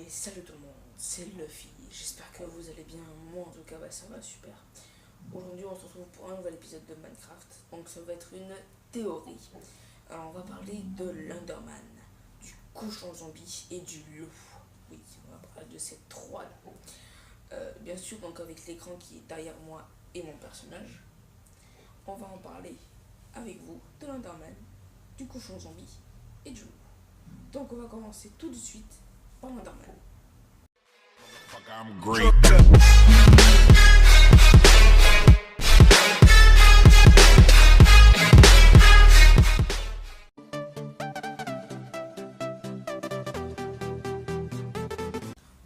Et salut tout le monde, c'est Luffy. J'espère que vous allez bien. Moi en tout cas, ça va super. Aujourd'hui, on se retrouve pour un nouvel épisode de Minecraft. Donc, ça va être une théorie. Alors, on va parler de l'Enderman, du cochon zombie et du loup. Oui, on va parler de ces trois-là. Bien sûr, donc avec l'écran qui est derrière moi et mon personnage, on va en parler avec vous de l'Enderman, du cochon zombie et du loup. Donc, on va commencer tout de suite par l'Enderman. I'm great.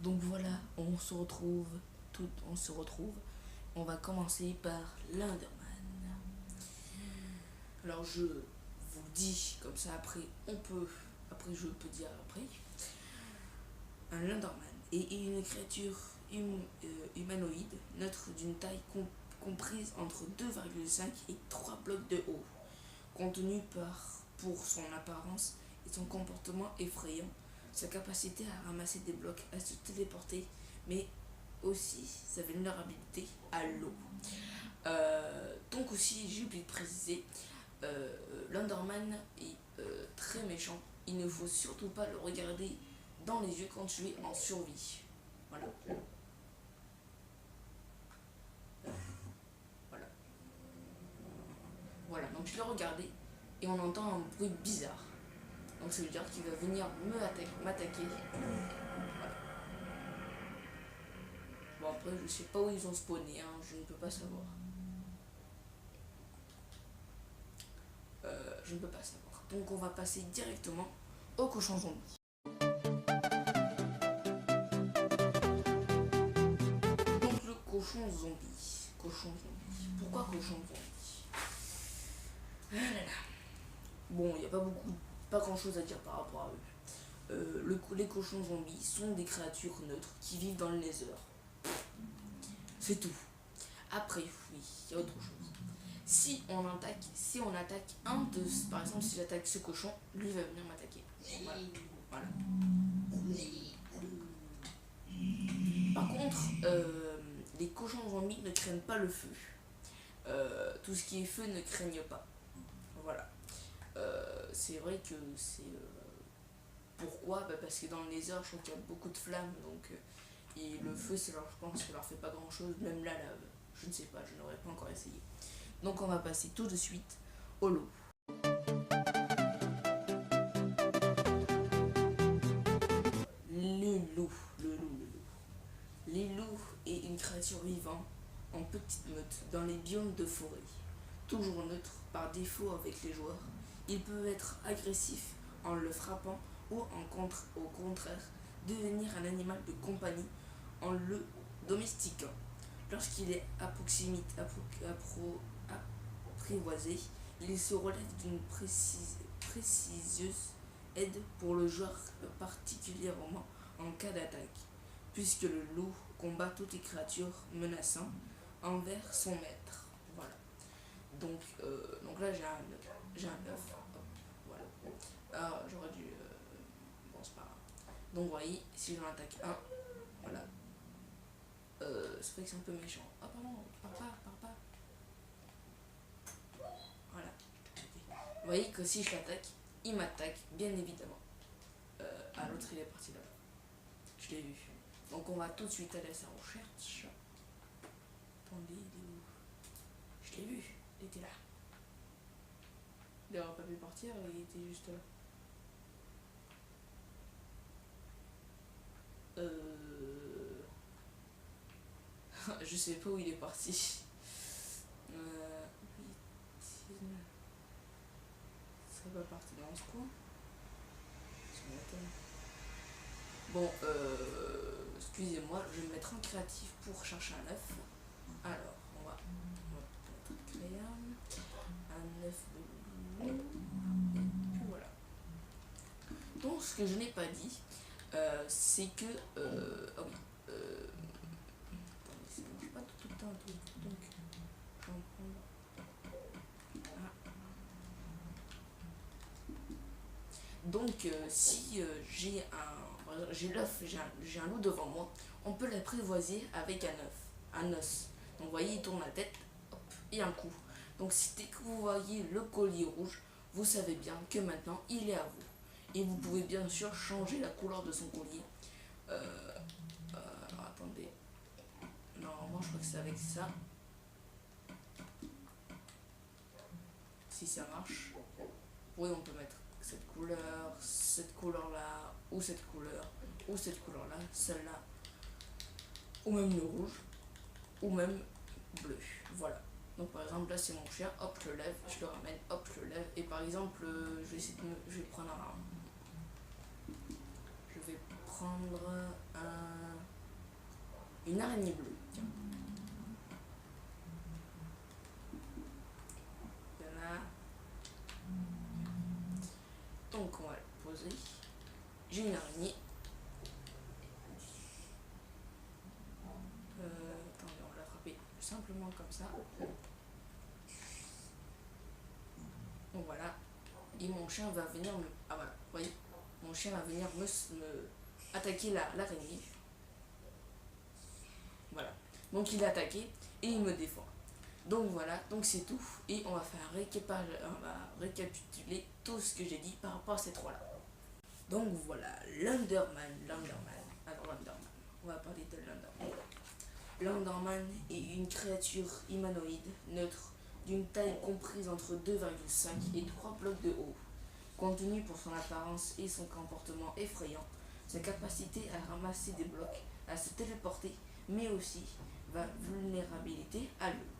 Donc voilà, on se retrouve. On va commencer par l'Enderman. Alors je vous dis comme ça après je peux dire après. Un Enderman est une créature humanoïde neutre d'une taille comprise entre 2,5 et 3 blocs de haut, contenu pour son apparence et son comportement effrayant, sa capacité à ramasser des blocs, à se téléporter, mais aussi sa vulnérabilité à l'eau. Donc aussi, j'ai oublié de préciser, l'Enderman est très méchant. Il ne faut surtout pas le regarder dans les yeux quand tu es en survie. Voilà. Voilà. Voilà, donc je l'ai regardé et on entend un bruit bizarre. Donc ça veut dire qu'il va venir m'attaquer. Voilà. Bon après je sais pas où ils ont spawné, hein, je ne peux pas savoir. Je ne peux pas savoir. Donc on va passer directement au cochon zombie. Donc le cochon zombie. Cochon zombie. Pourquoi cochon zombie? Ah là là. Bon, il n'y a pas grand chose à dire par rapport à eux. Les cochons zombies sont des créatures neutres qui vivent dans le nether. C'est tout. Après, oui, il y a autre chose. Si on attaque un de, par exemple, si j'attaque ce cochon, lui va venir m'attaquer. Voilà. Par contre, les cochons zombies ne craignent pas le feu. Tout ce qui est feu ne craignent pas. Voilà. C'est vrai que c'est... pourquoi? Parce que dans le nether, je trouve qu'il y a beaucoup de flammes, donc... et le feu, je pense que ça leur fait pas grand chose, même la lave. Je ne sais pas, je n'aurais pas encore essayé. Donc on va passer tout de suite au loup. Le loup. Les loups est une créature vivante en petite meute dans les biomes de forêt. Toujours neutre par défaut avec les joueurs, il peut être agressif en le frappant ou au contraire devenir un animal de compagnie en le domestiquant. Lorsqu'il est apprivoisé, il se relève d'une précieuse aide pour le joueur, particulièrement en cas d'attaque, puisque le loup combat toutes les créatures menaçantes envers son maître. Voilà. Donc là j'ai un œuf. Voilà. Ah, j'aurais dû... bon, c'est pas grave. Donc vous voyez, si j'en attaque un, voilà. C'est vrai que c'est un peu méchant. Ah pardon, pars pas. Voilà. Vous voyez que si je l'attaque, il m'attaque, bien évidemment. L'autre il est parti là-bas. Je l'ai vu. Donc on va tout de suite aller à sa recherche. Attendez, il est où? Je l'ai vu, il était là. Il n'aurait pas pu partir, il était juste là. Je sais pas où il est parti. 8, 6, 9. Ça va partir dans ce coin. Bon, excusez-moi, je vais me mettre en créatif pour chercher un œuf. Alors, on va créer un œuf de loup. Et puis voilà. Donc, ce que je n'ai pas dit, c'est que... ah oui. Attendez, ça ne marche pas tout le temps. Donc, je vais en prendre... Donc, si j'ai un... Par j'ai l'œuf, j'ai un loup devant moi, on peut l'apprivoiser avec un os. Donc vous voyez, il tourne la tête, hop, et un coup. Donc dès que vous voyez le collier rouge, vous savez bien que maintenant il est à vous. Et vous pouvez bien sûr changer la couleur de son collier. Alors attendez, normalement je crois que c'est avec ça. Si ça marche, oui, on peut mettre cette couleur là, ou cette couleur là, celle-là, ou même le rouge, ou même bleu. Voilà. Donc par exemple là c'est mon chien, hop je le lève, je le ramène, hop je le lève. Et par exemple je vais prendre une araignée bleue. Tiens. Il y en a. Donc on va le poser. J'ai une araignée. Attendez, on va l'attraper simplement comme ça. Donc voilà. Et mon chien va venir me. Ah voilà, vous voyez. Mon chien va venir me attaquer l'araignée. Voilà. Donc il est attaqué et il me défend. Donc voilà, donc c'est tout. Et on va récapituler tout ce que j'ai dit par rapport à ces trois-là. Donc voilà, l'Underman. Alors l'Underman, on va parler de l'Underman. L'Underman est une créature humanoïde neutre d'une taille comprise entre 2,5 et 3 blocs de haut. Connu pour son apparence et son comportement effrayant, sa capacité à ramasser des blocs, à se téléporter, mais aussi sa vulnérabilité à l'eau.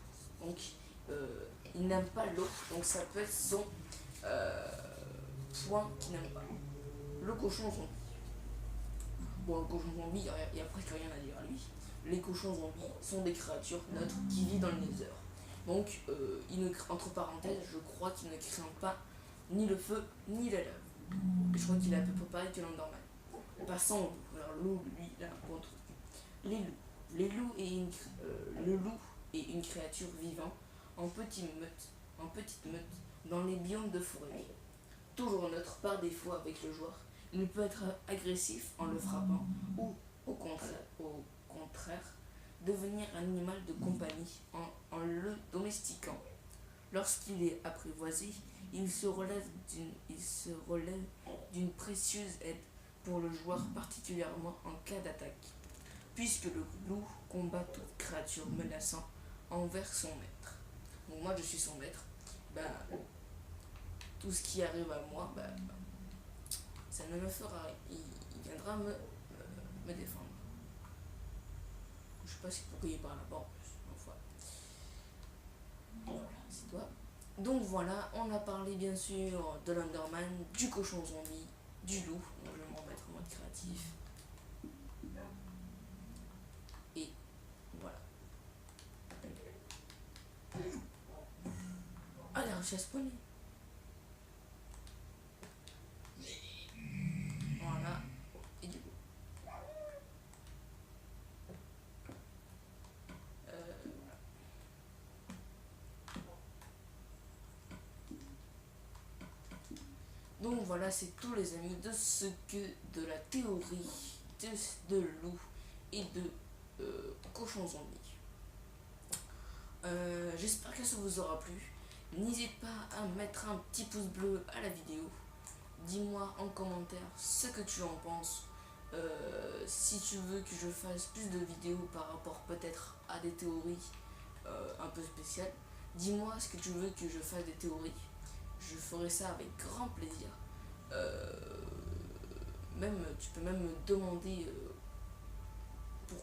Donc, il n'aime pas l'eau, donc ça peut être son point qu'il n'aime pas. Le cochon zombie. Bon, le cochon zombie, il n'y a presque rien à dire à lui. Les cochons zombies sont des créatures neutres qui vivent dans le nether. Donc, entre parenthèses, je crois qu'il ne craint pas ni le feu, ni la lave. Je crois qu'il est à peu près pareil que l'Enderman. Passant au loup. Alors, loup, lui, il a un point truc. Les loups. Le loup est une créature vivant en petite meute dans les biomes de forêt. Toujours neutre par défaut avec le joueur, il peut être agressif en le frappant ou au contraire devenir un animal de compagnie en le domestiquant. Lorsqu'il est apprivoisé, il se relève d'une précieuse aide pour le joueur, particulièrement en cas d'attaque, puisque le loup combat toute créature menaçant envers son maître. Donc moi je suis son maître, tout ce qui arrive à moi, ça ne me fera rien. Il viendra me défendre. Je sais pas si pourquoi il parle là-bas en plus. Enfin, voilà, c'est toi. Donc voilà, on a parlé bien sûr de l'Underman, du cochon zombie, du loup. Donc je vais m'en mettre en mode créatif. Et voilà. Ah, la recherche spawnée. Voilà. Et du coup. Donc voilà, c'est tout les amis de ce que de la théorie de loup et de cochon zombie. J'espère que ça vous aura plu. N'hésite pas à mettre un petit pouce bleu à la vidéo. Dis-moi en commentaire ce que tu en penses. Si tu veux que je fasse plus de vidéos par rapport peut-être à des théories un peu spéciales, dis-moi ce que tu veux que je fasse des théories. Je ferai ça avec grand plaisir. Tu peux même me demander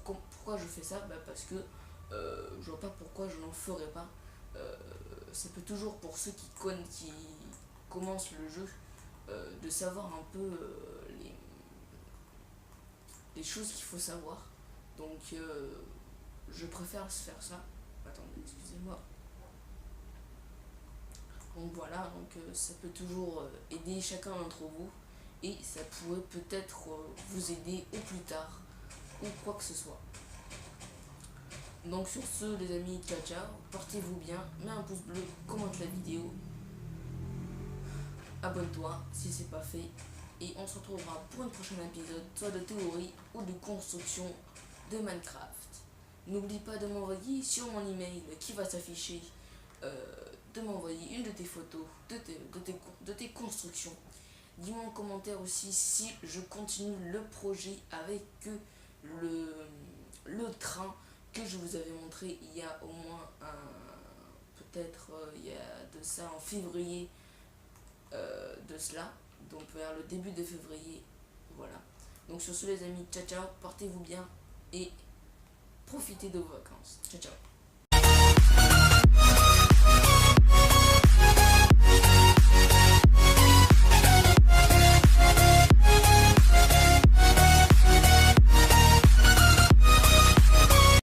pourquoi je fais ça. Parce que je vois pas pourquoi je n'en ferais pas. Ça peut toujours pour ceux qui commencent le jeu de savoir un peu les choses qu'il faut savoir. Donc je préfère faire ça. Attendez, excusez-moi. Donc voilà, ça peut toujours aider chacun d'entre vous et ça pourrait peut-être vous aider au plus tard ou quoi que ce soit. Donc sur ce les amis, ciao ciao, portez-vous bien, mets un pouce bleu, commente la vidéo, abonne-toi si c'est pas fait Et on se retrouvera pour un prochain épisode, soit de théorie ou de construction de Minecraft. N'oublie pas de m'envoyer sur mon email qui va s'afficher, de m'envoyer une de tes photos, de tes constructions. Dis-moi en commentaire aussi si je continue le projet avec le train que je vous avais montré il y a au moins peut-être il y a de ça en février de cela, donc vers le début de février, voilà. Donc sur ce les amis, ciao ciao, portez-vous bien et profitez de vos vacances. Ciao ciao.